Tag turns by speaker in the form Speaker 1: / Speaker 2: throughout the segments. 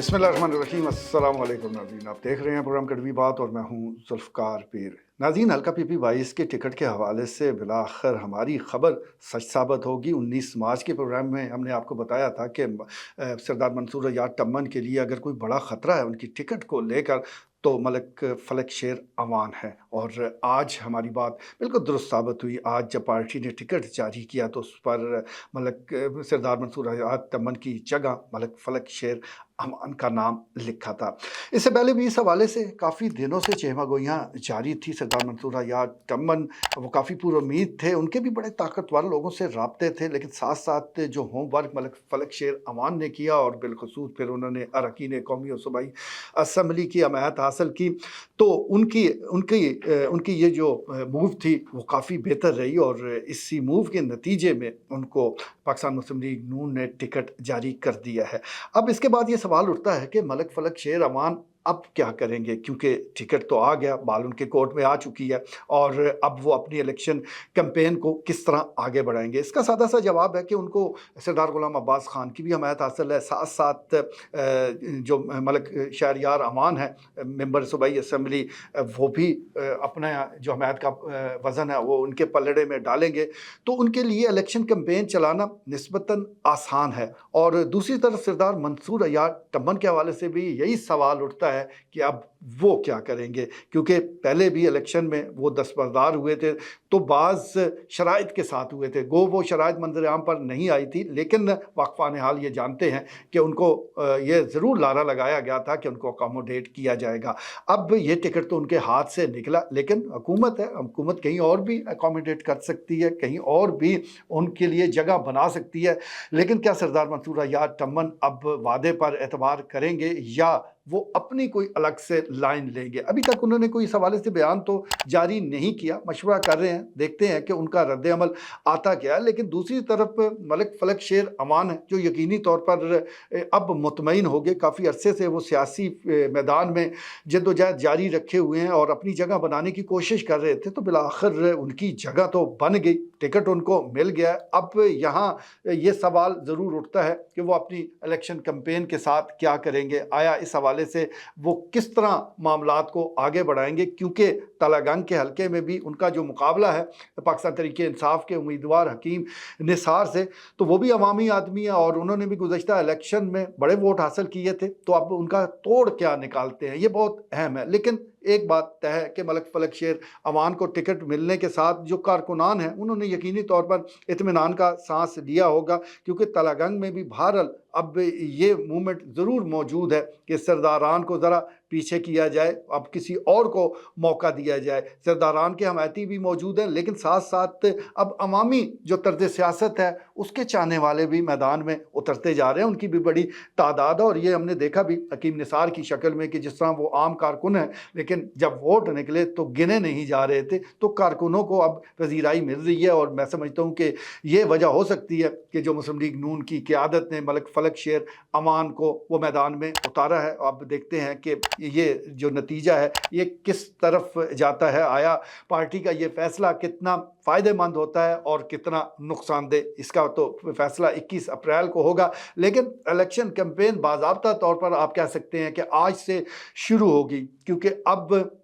Speaker 1: बिस्मिल्लाहिर्रहमानिर्रहीम। अस्सलाम वालेकुम नाज़रीन, आप देख रहे हैं प्रोग्राम कड़वी बात और मैं हूं ज़ुल्फ़िकार पीर। नाज़रीन, हल्का पीपी 22 के टिकट के हवाले से बिलाखिर हमारी ख़बर सच साबित होगी। 19 मार्च के प्रोग्राम में हमने आपको बताया था कि सरदार मंसूर यार टम्मन के लिए अगर कोई बड़ा ख़तरा है उनकी टिकट को लेकर तो मलिक फ़लक शेर अमान है, और आज हमारी बात बिल्कुल दुरुस्त साबित हुई। आज जब पार्टी ने टिकट जारी किया तो उस पर मलिक सरदार मंसूर यार टम्मन की जगह मलिक फ़लक शेर अमान का नाम लिखा था। इससे पहले भी इस हवाले से काफ़ी दिनों से चहमागोइयाँ जारी थी। सरदार मंसूर यार टम्मन वो काफ़ी पुरुम्मीद थे, उनके भी बड़े ताकतवर लोगों से राब्ते थे, लेकिन साथ साथ जो होमवर्क मलिक फ़लक शेर अमान ने किया और बिलखुसूस फिर उन्होंने अरकान कौमी और सूबाई असम्बली की हमायत हासिल की, तो उनकी उनकी उनकी ये जो मूव थी वो काफ़ी बेहतर रही, और इसी मूव के नतीजे में उनको पाकिस्तान मुस्लिम लीग नून ने टिकट जारी कर दिया है। अब इसके बाद ये सवाल उठता है कि मलिक फ़लक शेर अमान अब क्या करेंगे, क्योंकि टिकट तो आ गया, बाल उनके कोर्ट में आ चुकी है, और अब वो अपनी इलेक्शन कैंपेन को किस तरह आगे बढ़ाएंगे। इसका सादा सा जवाब है कि उनको सरदार गुलाम अब्बास खान की भी हमायत हासिल है, साथ साथ जो मलिक शहरयार अमान है मेंबर सूबाई असम्बली, वो भी अपना जो हमायत का वज़न है वो उनके पलड़े में डालेंगे, तो उनके लिए इलेक्शन कैंपेन चलाना निस्बतन आसान है। और दूसरी तरफ सरदार मंसूर यार टम्मन के हवाले से भी यही सवाल उठता है कि अब वो क्या करेंगे, क्योंकि पहले भी इलेक्शन में वो दस्तबरदार हुए थे तो बाज़ शराइत के साथ हुए थे, गो वो शराइत मंजर आम पर नहीं आई थी, लेकिन वाक़फ़ान हाल ये जानते हैं कि उनको ये ज़रूर लारा लगाया गया था कि उनको अकोमोडेट किया जाएगा। अब ये टिकट तो उनके हाथ से निकला, लेकिन हुकूमत है, हुकूमत कहीं और भी अकोमोडेट कर सकती है, कहीं और भी उनके लिए जगह बना सकती है। लेकिन क्या सरदार मंसूर यार टम्मन अब वादे पर एतबार करेंगे या वो अपनी कोई अलग से लाइन लेंगे? अभी तक उन्होंने कोई इस हवाले से बयान तो जारी नहीं किया, मशवरा कर रहे हैं, देखते हैं कि उनका रद्द अमल आता क्या है। लेकिन दूसरी तरफ मलिक फ़लक शेर अमान है, जो यकीनी तौर पर अब मुतमईन हो गए, काफ़ी अरसे से वो सियासी मैदान में जद्दोजहद जारी रखे हुए हैं और अपनी जगह बनाने की कोशिश कर रहे थे, तो बिलाखिर उनकी जगह तो बन गई, टिकट उनको मिल गया। अब यहाँ ये सवाल ज़रूर उठता है कि वो अपनी इलेक्शन कैंपेन के साथ क्या करेंगे, आया इस हवाले से वो किस तरह मामलात को आगे बढ़ाएंगे, क्योंकि तलागंग के हलके में भी उनका जो मुकाबला है पाकिस्तान तहरीक इंसाफ के उम्मीदवार हकीम निसार से, तो वो भी अवामी आदमी है और उन्होंने भी गुज़श्ता इलेक्शन में बड़े वोट हासिल किए थे, तो अब उनका तोड़ क्या निकालते हैं, ये बहुत अहम है। लेकिन एक बात तय है कि मलिक फ़लक शेर अमान को टिकट मिलने के साथ जो कारकुनान हैं उन्होंने यकीनी तौर पर इत्मीनान का सांस लिया होगा, क्योंकि तलागंग में भी बहरहाल अब ये मूवमेंट ज़रूर मौजूद है कि सरदारान को ज़रा पीछे किया जाए, अब किसी और को मौका दिया जाए। सरदारान के हमायती भी मौजूद हैं, लेकिन साथ साथ अब अवामी जो तर्ज सियासत है उसके चाहने वाले भी मैदान में उतरते जा रहे हैं, उनकी भी बड़ी तादाद है। और ये हमने देखा भी हकीम निसार की शक्ल में कि जिस तरह वो आम कारकुन है, लेकिन जब वोट निकले तो गिने नहीं जा रहे थे, तो कारकुनों को अब वज़ीराई मिल रही है। और मैं समझता हूँ कि ये वजह हो सकती है कि जो मुस्लिम लीग नून की क़यादत ने मलिक फ़लक शेर अमान को वो मैदान में उतारा है। अब देखते हैं कि ये जो नतीजा है ये किस तरफ जाता है, आया पार्टी का ये फ़ैसला कितना फ़ायदेमंद होता है और कितना नुकसानदेह, इसका तो फ़ैसला 21 अप्रैल को होगा। लेकिन इलेक्शन कैंपेन बाज़ाब्ता तौर पर आप कह सकते हैं कि आज से शुरू होगी, क्योंकि अब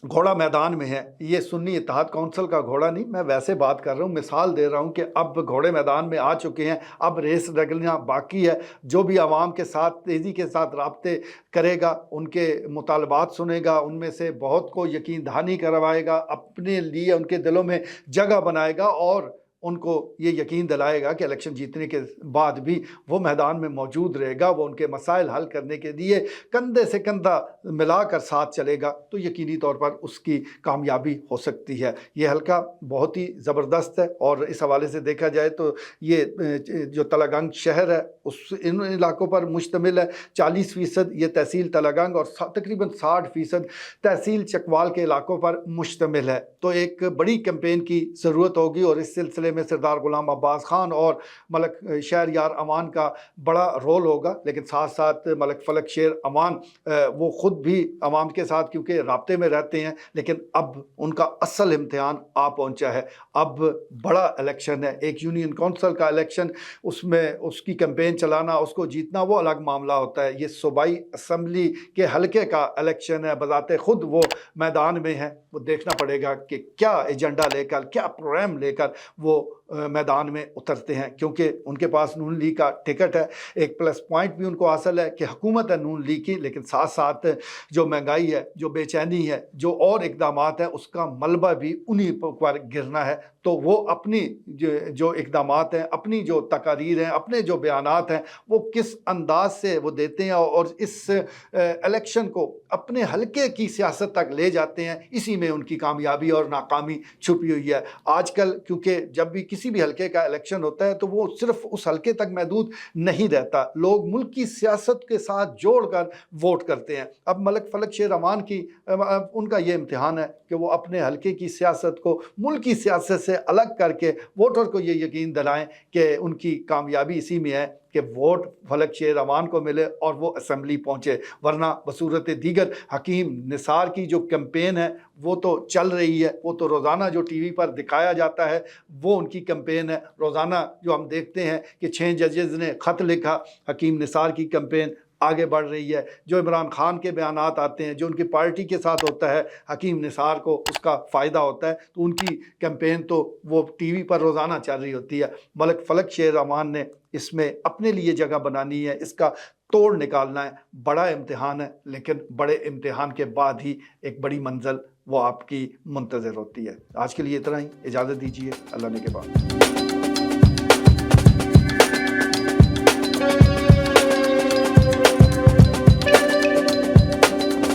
Speaker 1: घोड़ा मैदान में है। ये सुन्नी इत्तेहाद कौंसिल का घोड़ा नहीं, मैं वैसे बात कर रहा हूँ, मिसाल दे रहा हूँ कि अब घोड़े मैदान में आ चुके हैं, अब रेस लगना बाकी है। जो भी आवाम के साथ तेज़ी के साथ राब्ते करेगा, उनके मुतालबात सुनेगा, उनमें से बहुत को यकीन दहानी करवाएगा, अपने लिए उनके दिलों में जगह बनाएगा और उनको ये यकीन दिलाएगा कि इलेक्शन जीतने के बाद भी वो मैदान में मौजूद रहेगा, वो उनके मसाइल हल करने के लिए कंधे से कंधा मिलाकर साथ चलेगा, तो यकीनी तौर पर उसकी कामयाबी हो सकती है। ये हल्का बहुत ही ज़बरदस्त है और इस हवाले से देखा जाए तो ये जो तलागंग शहर है उस इन इलाकों पर मुश्तमिल है। 40% ये तहसील तलागंग और तकरीबन 60% तहसील चकवाल के इलाकों पर मुश्तमिल है। तो एक बड़ी कैंपेन की ज़रूरत होगी और इस सिलसिले میں سردار غلام عباس خان اور ملک شہریار امان کا بڑا رول ہوگا، لیکن ساتھ ساتھ ملک فلک شیر امان وہ خود بھی عوام کے ساتھ کیونکہ رابطے میں رہتے ہیں، لیکن اب ان کا اصل امتحان آ پہنچا ہے۔ اب بڑا الیکشن ہے، ایک یونین کونسل کا الیکشن، اس میں اس کی کیمپین چلانا، اس کو جیتنا وہ الگ معاملہ ہوتا ہے۔ یہ صوبائی اسمبلی کے حلقے کا الیکشن ہے، بذات خود وہ میدان میں ہے، وہ دیکھنا پڑے گا کہ کیا ایجنڈا لے کر، کیا پروگرام لے کر وہ میدان میں اترتے ہیں، کیونکہ ان کے پاس نون لیگ کا ٹکٹ ہے۔ ایک پلس پوائنٹ بھی ان کو حاصل ہے کہ حکومت ہے نون لیگ کی، لیکن ساتھ ساتھ جو مہنگائی ہے، جو بے چینی ہے، جو اور اقدامات ہیں، اس کا ملبہ بھی انہی پر گرنا ہے۔ تو وہ اپنی جو اقدامات ہیں، اپنی جو تقاریر ہیں، اپنے جو بیانات ہیں، وہ کس انداز سے وہ دیتے ہیں اور اس الیکشن کو اپنے حلقے کی سیاست تک لے جاتے ہیں، اسی میں ان کی کامیابی اور ناکامی چھپی ہوئی ہے۔ آج کل کیونکہ جب بھی کسی بھی حلقے کا الیکشن ہوتا ہے تو وہ صرف اس حلقے تک محدود نہیں رہتا، لوگ ملک کی سیاست کے ساتھ جوڑ کر ووٹ کرتے ہیں۔ اب ملک فلک شیر امان کی ان کا یہ امتحان ہے کہ وہ اپنے حلقے کی سیاست کو ملک کی سیاست سے الگ کر کے ووٹر کو یہ یقین دلائیں کہ ان کی کامیابی اسی میں ہے کہ ووٹ فلک شیر امان کو ملے اور وہ اسمبلی پہنچے، ورنہ بصورت دیگر حکیم نثار کی جو کیمپین ہے وہ تو چل رہی ہے، وہ تو روزانہ جو ٹی وی پر دکھایا جاتا ہے وہ ان کی کیمپین ہے۔ روزانہ جو ہم دیکھتے ہیں کہ 6 ججز نے خط لکھا، حکیم نثار کی کیمپین آگے بڑھ رہی ہے۔ جو عمران خان کے بیانات آتے ہیں، جو ان کی پارٹی کے ساتھ ہوتا ہے، حکیم نثار کو اس کا فائدہ ہوتا ہے، تو ان کی کیمپین تو وہ ٹی وی پر روزانہ چل رہی ہوتی ہے۔ ملک فلک شیر امان نے اس میں اپنے لیے جگہ بنانی ہے، اس کا توڑ نکالنا ہے۔ بڑا امتحان ہے، لیکن بڑے امتحان کے بعد ہی ایک بڑی منزل وہ آپ کی منتظر ہوتی ہے۔ آج کے لیے اتنا ہی، اجازت دیجیے، اللہ نے کے بعد۔